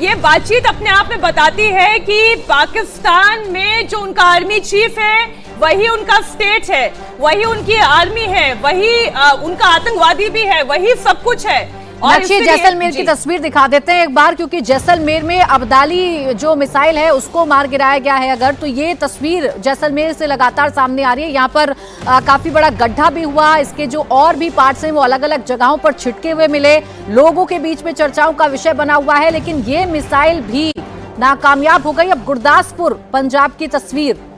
ये बातचीत अपने आप में बताती है कि पाकिस्तान में जो उनका आर्मी चीफ है वही उनका स्टेट है, वही उनकी आर्मी है, वही उनका आतंकवादी भी है, वही सब कुछ है। और जैसलमेर की तस्वीर दिखा देते हैं एक बार, क्योंकि जैसलमेर में अब्दाली जो मिसाइल है उसको मार गिराया गया है अगर, तो ये तस्वीर जैसलमेर से लगातार सामने आ रही है। यहाँ पर काफी बड़ा गड्ढा भी हुआ, इसके जो और भी पार्ट्स हैं वो अलग अलग जगहों पर छिटके हुए मिले, लोगों के बीच में चर्चाओं का विषय बना हुआ है, लेकिन ये मिसाइल भी नाकामयाब हो गई। अब गुरदासपुर पंजाब की तस्वीर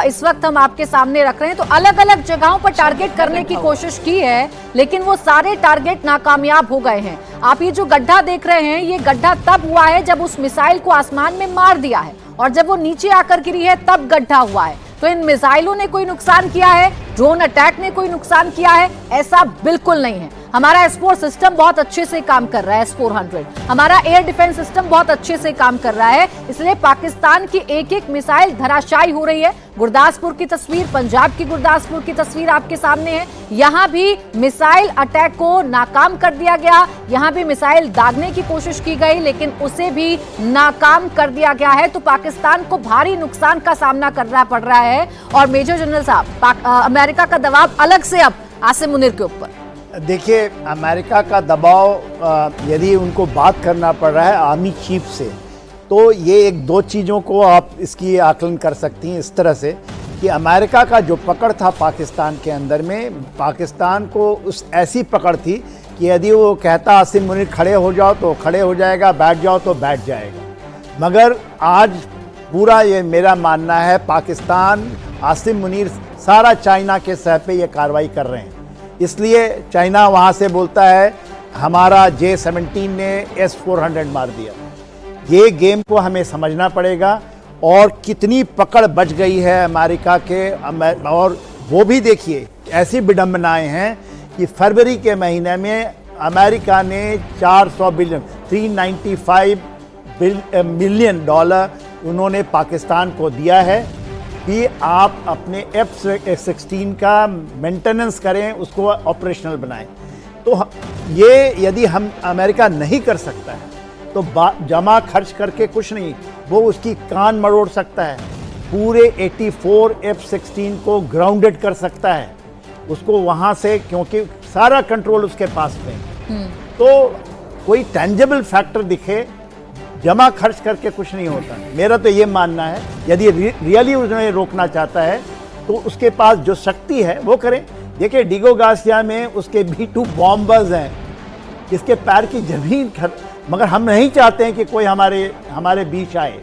इस वक्त हम आपके सामने रख रहे हैं, तो अलग अलग जगहों पर टारगेट करने की कोशिश की है, लेकिन वो सारे टारगेट नाकामयाब हो गए हैं। आप ये जो गड्ढा देख रहे हैं, ये गड्ढा तब हुआ है जब उस मिसाइल को आसमान में मार दिया है, और जब वो नीचे आकर गिरी है तब गड्ढा हुआ है। तो इन मिसाइलों ने कोई नुकसान किया है, ड्रोन अटैक ने कोई नुकसान किया है, ऐसा बिल्कुल नहीं है। हमारा S-4 सिस्टम बहुत अच्छे से काम कर रहा है, S-400 हमारा एयर डिफेंस सिस्टम बहुत अच्छे से काम कर रहा है, इसलिए पाकिस्तान की एक एक मिसाइल धराशायी हो रही है। गुरदासपुर की तस्वीर, पंजाब की गुरदासपुर की तस्वीर आपके सामने है। यहाँ भी मिसाइल अटैक को नाकाम कर दिया गया, यहाँ भी मिसाइल दागने की कोशिश की गई, लेकिन उसे भी नाकाम कर दिया गया है। तो पाकिस्तान को भारी नुकसान का सामना करना पड़ रहा है। और मेजर जनरल साहब, अमेरिका का दबाव अलग से अब आसिम मुनीर के ऊपर। देखिए, अमेरिका का दबाव यदि उनको बात करना पड़ रहा है आर्मी चीफ से, तो ये एक दो चीज़ों को आप इसकी आकलन कर सकती हैं इस तरह से कि अमेरिका का जो पकड़ था पाकिस्तान के अंदर में, पाकिस्तान को उस ऐसी पकड़ थी कि यदि वो कहता आसिम मुनीर खड़े हो जाओ तो खड़े हो जाएगा, बैठ जाओ तो बैठ जाएगा। मगर आज पूरा ये मेरा मानना है पाकिस्तान, आसिम मुनीर सारा चाइना के सह पे ये कार्रवाई कर रहे हैं, इसलिए चाइना वहाँ से बोलता है हमारा J-17 ने S-400 मार दिया। ये गेम को हमें समझना पड़ेगा और कितनी पकड़ बच गई है अमेरिका के। और वो भी देखिए, ऐसी विडंबनाएं हैं कि फरवरी के महीने में अमेरिका ने 400 बिलियन 395 मिलियन डॉलर उन्होंने पाकिस्तान को दिया है कि आप अपने F-16 का मेंटेनेंस करें, उसको ऑपरेशनल बनाएं। तो ये यदि हम अमेरिका नहीं कर सकता है तो जमा खर्च करके कुछ नहीं, वो उसकी कान मरोड़ सकता है, पूरे 84 F-16 को ग्राउंडेड कर सकता है, उसको वहाँ से, क्योंकि सारा कंट्रोल उसके पास में। तो कोई टेंजिबल फैक्टर दिखे, जमा खर्च करके कुछ नहीं होता। मेरा तो ये मानना है यदि रियली उन्हें रोकना चाहता है तो उसके पास जो शक्ति है वो करें। देखिए, डिगो गार्सिया में उसके B-2 बॉम्बर्स हैं, इसके पैर की जमीन मगर हम नहीं चाहते हैं कि कोई हमारे बीच आए।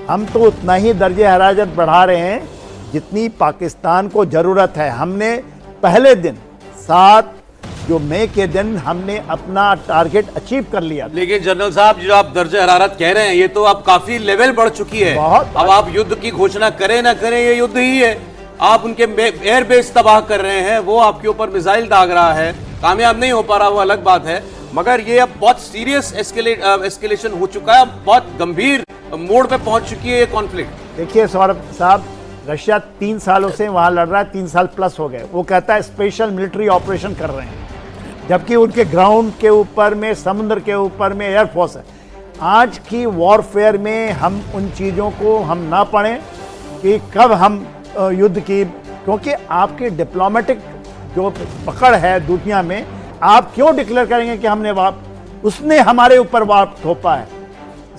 हम तो उतना ही दर्जे हरारत बढ़ा रहे हैं जितनी पाकिस्तान को ज़रूरत है। हमने पहले दिन 7 मई के दिन हमने अपना टारगेट अचीव कर लिया। लेकिन जनरल साहब, जो आप दर्जे हरारत कह रहे हैं, ये तो अब काफी लेवल बढ़ चुकी है। अब आप युद्ध की घोषणा करें ना करें, ये युद्ध ही है। आप उनके एयर बेस तबाह कर रहे हैं, वो आपके ऊपर मिसाइल दाग रहा है, कामयाब नहीं हो पा रहा, वो अलग बात है। मगर ये अब बहुत सीरियस एस्केलेशन हो चुका है, बहुत गंभीर मोड़ पे पहुंच चुकी है ये कॉन्फ्लिक्ट। देखिए सौरभ साहब, रशिया 3 सालों से वहां लड़ रहा है, 3 साल प्लस हो गए। वो कहता है स्पेशल मिलिट्री ऑपरेशन कर रहे हैं, जबकि उनके ग्राउंड के ऊपर में, समुद्र के ऊपर में एयरफोर्स है। आज की वॉरफेयर में हम उन चीज़ों को हम ना पढ़ें कि कब हम युद्ध की, क्योंकि आपकी डिप्लोमेटिक जो पकड़ है दुनिया में, आप क्यों डिक्लेयर करेंगे कि हमने उसने हमारे ऊपर वार थोपा है।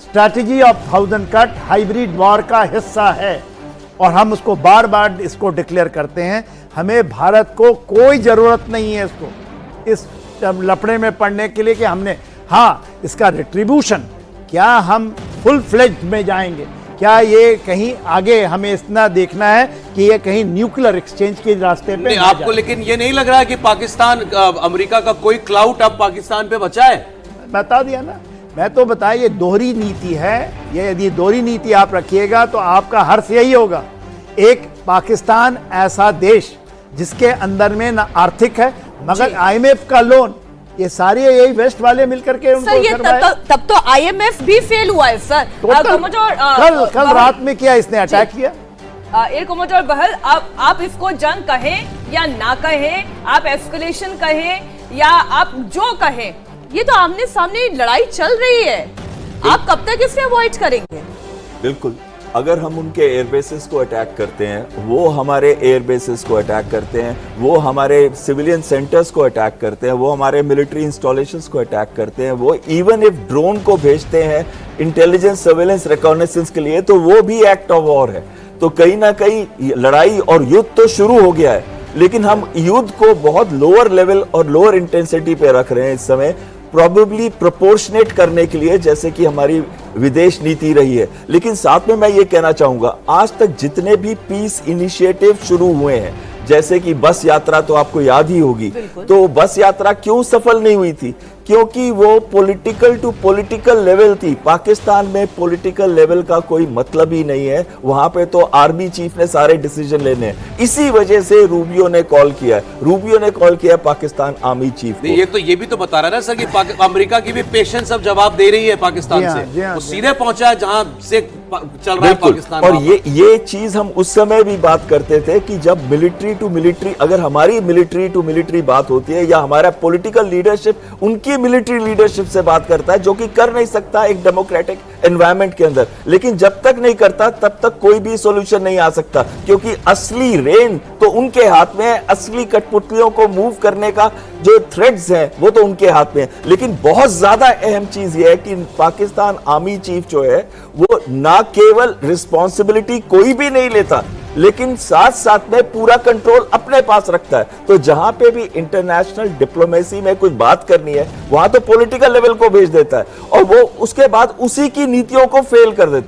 Strategy of 1000 cut hybrid war का हिस्सा है और हम उसको बार बार इसको डिक्लेयर करते हैं। हमें भारत को कोई ज़रूरत नहीं है इसको इस लपड़े में पड़ने के लिए कि हमने, हाँ, इसका रिट्रीब्यूशन, क्या हम फुल फ्लेज्ड में जाएंगे, क्या ये कहीं आगे हमें इतना देखना है कि ये कहीं न्यूक्लियर एक्सचेंज के रास्ते पे आपको। लेकिन ये नहीं लग रहा है कि पाकिस्तान, अमेरिका का कोई क्लाउट अब पाकिस्तान पे बचा है? बता दिया ना, मैं तो बताया, ये दोहरी नीति है। ये यदि दोहरी नीति आप रखिएगा तो आपका हर्ष यही होगा, एक पाकिस्तान ऐसा देश जिसके अंदर में ना आर्थिक है, मगर IMF का लोन, ये सारे यही वेस्ट वाले मिलकर के उनको सर, ये तब तो IMF भी फेल हुआ है सर। कल रात में किया इसने, अटैक किया। एयर कमोडोर बहल, आप इसको जंग कहें या ना कहें, आप एस्केलेशन कहें या आप जो कहें, ये तो आमने सामने लड़ाई चल रही है। आप कब तक इसे अवॉइड करेंगे? बिल्कुल, अगर हम उनके एयरबेसेस को अटैक करते हैं, वो हमारे एयरबेसेस को अटैक करते हैं, वो हमारे सिविलियन सेंटर्स को अटैक करते हैं, वो हमारे मिलिट्री इंस्टॉलेशंस को अटैक करते हैं, वो इवन इफ ड्रोन को भेजते हैं इंटेलिजेंस सर्वेलेंस रिकॉग्निशंस के लिए, तो वो भी एक्ट ऑफ वॉर है। तो कहीं ना कहीं लड़ाई और युद्ध तो शुरू हो गया है, लेकिन हम युद्ध को बहुत लोअर लेवल और लोअर इंटेंसिटी पे रख रहे हैं इस समय, प्रोबेबली प्रोपोर्शनेट करने के लिए, जैसे कि हमारी विदेश नीति रही है। लेकिन साथ में मैं ये कहना चाहूंगा, आज तक जितने भी पीस इनिशिएटिव शुरू हुए हैं, जैसे कि बस यात्रा तो आपको याद ही होगी, तो बस यात्रा क्यों सफल नहीं हुई थी? क्योंकि वो पॉलिटिकल टू पॉलिटिकल लेवल थी। पाकिस्तान में पॉलिटिकल लेवल का कोई मतलब ही नहीं है, वहां पे तो आर्मी चीफ ने सारे डिसीजन लेने हैं। इसी वजह से रूबियो ने कॉल किया है, रूबियो ने कॉल किया पाकिस्तान आर्मी चीफ को। ये भी तो बता रहा है ना सर कि अमेरिका की भी पेशेंस अब जवाब दे रही है पाकिस्तान से, वो सीधे पहुंचा है जहां से चल रहा है पाकिस्तान। और ये चीज हम उस समय भी बात करते थे कि जब मिलिट्री टू मिलिट्री, अगर हमारी मिलिट्री टू मिलिट्री बात होती है या हमारा पॉलिटिकल लीडरशिप उनकी मिलिट्री लीडरशिप से बात करता है, जो कि कर नहीं सकता एक डेमोक्रेटिक एनवायरनमेंट के अंदर, लेकिन जब तक नहीं करता तब तक कोई भी सॉल्यूशन नहीं आ सकता, क्योंकि असली रेन तो उनके हाथ में है, असली कठपुतलियों को मूव करने का जो थ्रेड्स हैं वो तो उनके हाथ में है। लेकिन बहुत ज्यादा अहम चीज ये है कि पाकिस्तान आर्मी चीफ जो है वो ना केवल रिस्पॉन्सिबिलिटी कोई भी नहीं लेता, लेकिन साथ साथ में पूरा कंट्रोल अपने पास रखता है। तो जहां पे भी इंटरनेशनल डिप्लोमेसी में कुछ बात करनी है, वहां तो पॉलिटिकल लेवल को भेज देता है और वो उसके बाद उसी की नीतियों को फेल कर देता है।